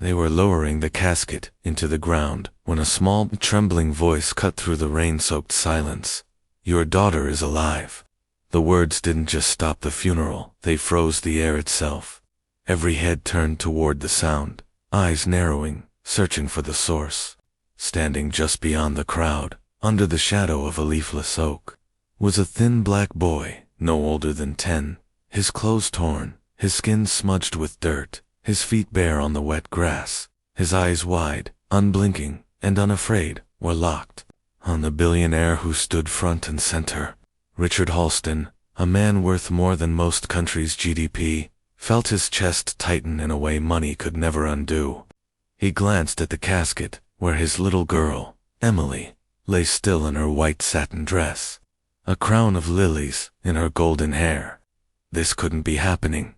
They were lowering the casket into the ground when a small, trembling voice cut through the rain-soaked silence. "Your daughter is alive." The words didn't just stop the funeral, they froze the air itself. Every head turned toward the sound, eyes narrowing, searching for the source. Standing just beyond the crowd, under the shadow of a leafless oak, was a thin black boy, no older than 10, his clothes torn, his skin smudged with dirt, his feet bare on the wet grass. His eyes wide, unblinking, and unafraid, were locked on the billionaire who stood front and center. Richard Halston, a man worth more than most countries' GDP, felt his chest tighten in a way money could never undo. He glanced at the casket, where his little girl, Emily, lay still in her white satin dress, a crown of lilies in her golden hair. This couldn't be happening.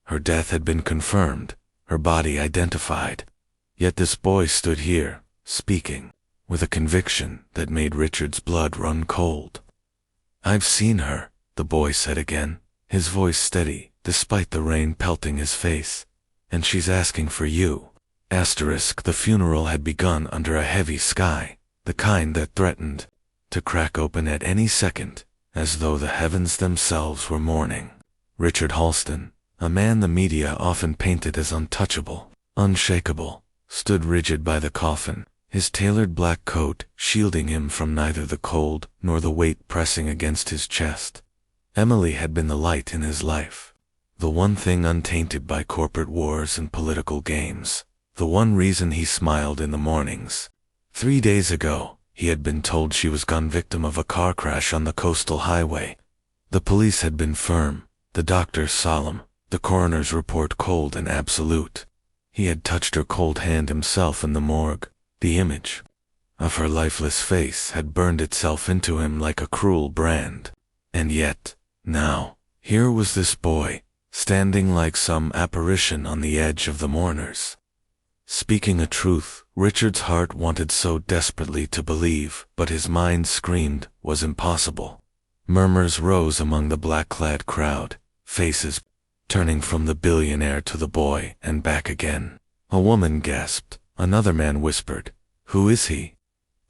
Her death had been confirmed, her body identified. Yet this boy stood here, speaking, with a conviction that made Richard's blood run cold. "I've seen her," the boy said again, his voice steady, despite the rain pelting his face. "And she's asking for you." The funeral had begun under a heavy sky, the kind that threatened to crack open at any second, as though the heavens themselves were mourning. Richard Halston, a man the media often painted as untouchable, unshakable, stood rigid by the coffin, his tailored black coat shielding him from neither the cold nor the weight pressing against his chest. Emily had been the light in his life, the one thing untainted by corporate wars and political games, the one reason he smiled in the mornings. 3 days ago, he had been told she was gone victim of a car crash on the coastal highway. The police had been firm, the doctors solemn, the coroner's report cold and absolute. He had touched her cold hand himself in the morgue. The image of her lifeless face had burned itself into him like a cruel brand. And yet, now, here was this boy, standing like some apparition on the edge of the mourners. Speaking a truth Richard's heart wanted so desperately to believe, but his mind screamed was impossible. Murmurs rose among the black-clad crowd, faces turning from the billionaire to the boy and back again. A woman gasped. Another man whispered, "Who is he?"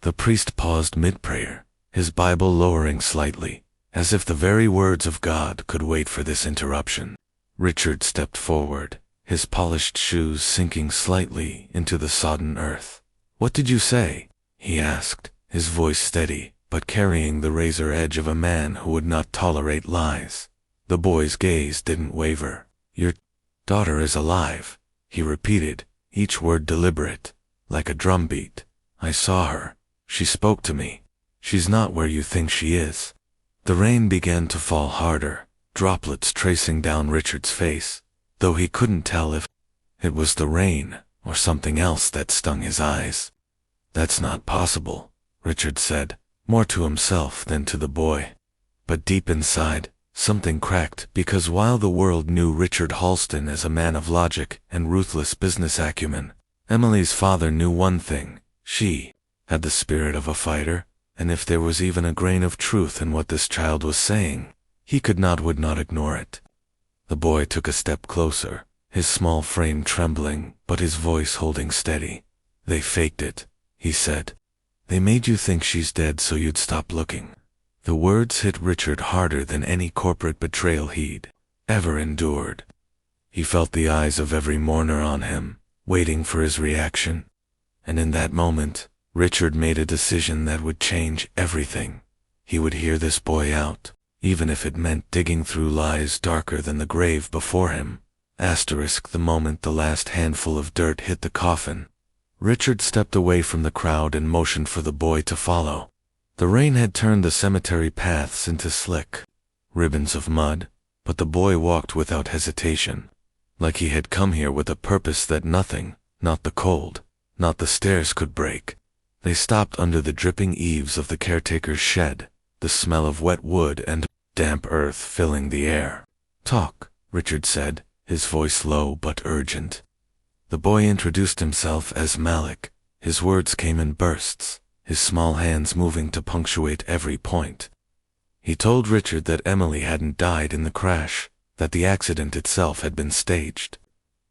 The priest paused mid-prayer, his Bible lowering slightly, as if the very words of God could wait for this interruption. Richard stepped forward, his polished shoes sinking slightly into the sodden earth. "What did you say?" he asked, his voice steady, but carrying the razor edge of a man who would not tolerate lies. The boy's gaze didn't waver. "Your daughter is alive," he repeated, each word deliberate, like a drumbeat. "I saw her. She spoke to me. She's not where you think she is." The rain began to fall harder, droplets tracing down Richard's face, though he couldn't tell if it was the rain or something else that stung his eyes. "That's not possible," Richard said, more to himself than to the boy. But deep inside, something cracked, because while the world knew Richard Halston as a man of logic and ruthless business acumen, Emily's father knew one thing: she had the spirit of a fighter, and if there was even a grain of truth in what this child was saying, he would not ignore it. The boy took a step closer, his small frame trembling, but his voice holding steady. "They faked it," he said. "They made you think she's dead so you'd stop looking." The words hit Richard harder than any corporate betrayal he'd ever endured. He felt the eyes of every mourner on him, waiting for his reaction. And in that moment, Richard made a decision that would change everything. He would hear this boy out, even if it meant digging through lies darker than the grave before him. The moment the last handful of dirt hit the coffin, Richard stepped away from the crowd and motioned for the boy to follow. The rain had turned the cemetery paths into slick ribbons of mud, but the boy walked without hesitation, like he had come here with a purpose that nothing, not the cold, not the stairs could break. They stopped under the dripping eaves of the caretaker's shed, the smell of wet wood and damp earth filling the air. "Talk," Richard said, his voice low but urgent. The boy introduced himself as Malik. His words came in bursts, his small hands moving to punctuate every point. He told Richard that Emily hadn't died in the crash, that the accident itself had been staged.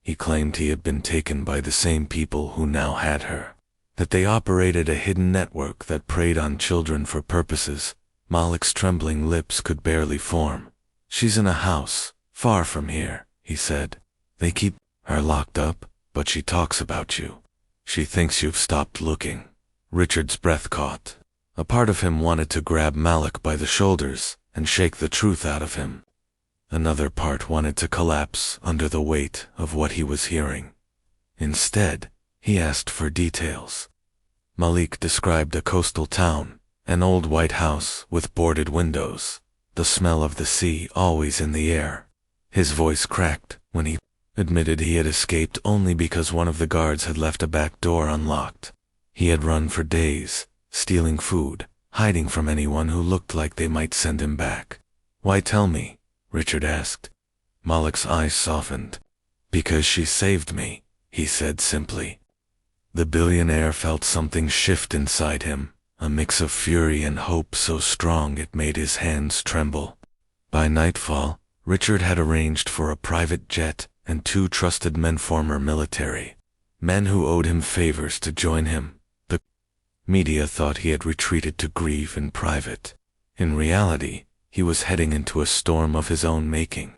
He claimed he had been taken by the same people who now had her, that they operated a hidden network that preyed on children for purposes Malik's trembling lips could barely form. "She's in a house, far from here," he said. "They keep her locked up, but she talks about you. She thinks you've stopped looking." Richard's breath caught. A part of him wanted to grab Malik by the shoulders and shake the truth out of him. Another part wanted to collapse under the weight of what he was hearing. Instead, he asked for details. Malik described a coastal town, an old white house with boarded windows, the smell of the sea always in the air. His voice cracked when he admitted he had escaped only because one of the guards had left a back door unlocked. He had run for days, stealing food, hiding from anyone who looked like they might send him back. "Why tell me?" Richard asked. Malik's eyes softened. "Because she saved me," he said simply. The billionaire felt something shift inside him, a mix of fury and hope so strong it made his hands tremble. By nightfall, Richard had arranged for a private jet and 2 trusted men, former military, men who owed him favors, to join him. The media thought he had retreated to grieve in private. In reality, he was heading into a storm of his own making.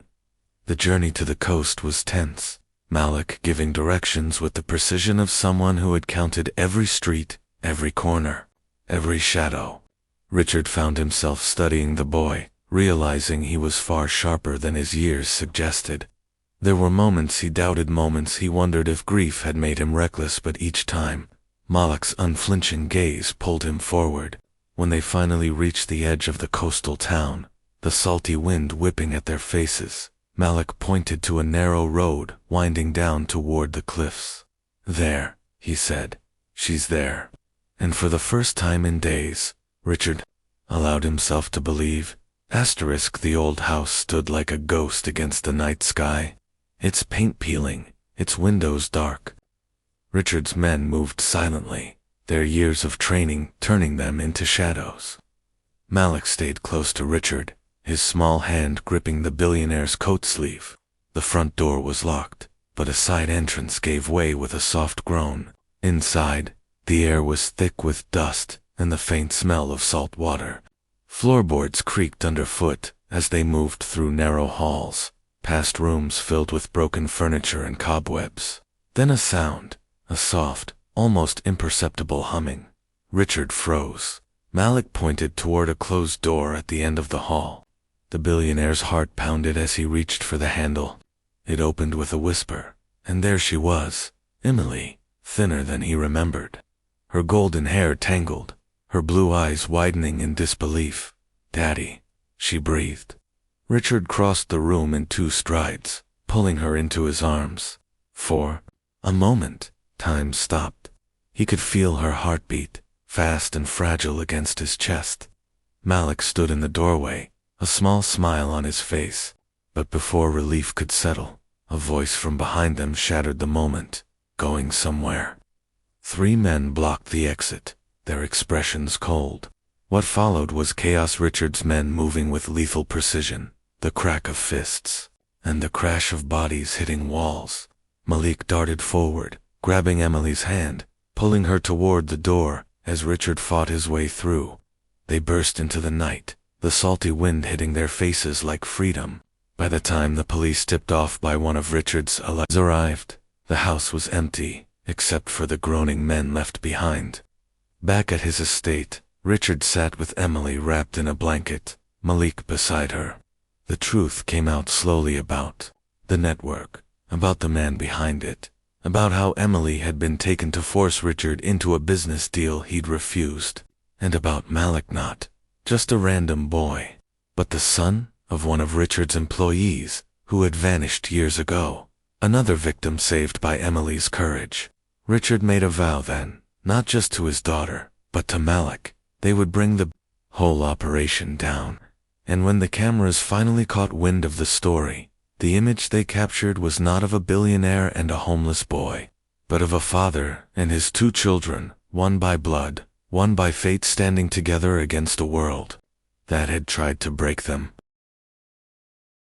The journey to the coast was tense, Malik giving directions with the precision of someone who had counted every street, every corner, every shadow. Richard found himself studying the boy, realizing he was far sharper than his years suggested. There were moments he doubted, moments he wondered if grief had made him reckless, but each time, Malik's unflinching gaze pulled him forward. When they finally reached the edge of the coastal town, the salty wind whipping at their faces, Malik pointed to a narrow road winding down toward the cliffs. "There," he said. "She's there." And for the first time in days, Richard allowed himself to believe. The old house stood like a ghost against the night sky, its paint peeling, its windows dark. Richard's men moved silently, their years of training turning them into shadows. Malik stayed close to Richard, his small hand gripping the billionaire's coat sleeve. The front door was locked, but a side entrance gave way with a soft groan. Inside, the air was thick with dust and the faint smell of salt water. Floorboards creaked underfoot as they moved through narrow halls, past rooms filled with broken furniture and cobwebs. Then a sound, a soft, almost imperceptible humming. Richard froze. Malik pointed toward a closed door at the end of the hall. The billionaire's heart pounded as he reached for the handle. It opened with a whisper, and there she was, Emily, thinner than he remembered. Her golden hair tangled, her blue eyes widening in disbelief. "Daddy," she breathed. Richard crossed the room in 2 strides, pulling her into his arms. For a moment, time stopped. He could feel her heartbeat, fast and fragile against his chest. Malik stood in the doorway, a small smile on his face, but before relief could settle, a voice from behind them shattered the moment. "Going somewhere." 3 men blocked the exit, their expressions cold. What followed was chaos, Richard's men moving with lethal precision, the crack of fists, and the crash of bodies hitting walls. Malik darted forward, grabbing Emily's hand, pulling her toward the door as Richard fought his way through. They burst into the night, the salty wind hitting their faces like freedom. By the time the police, tipped off by one of Richard's allies, arrived, the house was empty, except for the groaning men left behind. Back at his estate, Richard sat with Emily wrapped in a blanket, Malik beside her. The truth came out slowly about the network, about the man behind it, about how Emily had been taken to force Richard into a business deal he'd refused, and about Malik, not just a random boy, but the son of one of Richard's employees who had vanished years ago, another victim saved by Emily's courage. Richard made a vow then, not just to his daughter, but to Malik. They would bring the whole operation down. And when the cameras finally caught wind of the story, the image they captured was not of a billionaire and a homeless boy, but of a father and his 2 children, one by blood, one by fate, standing together against a world that had tried to break them.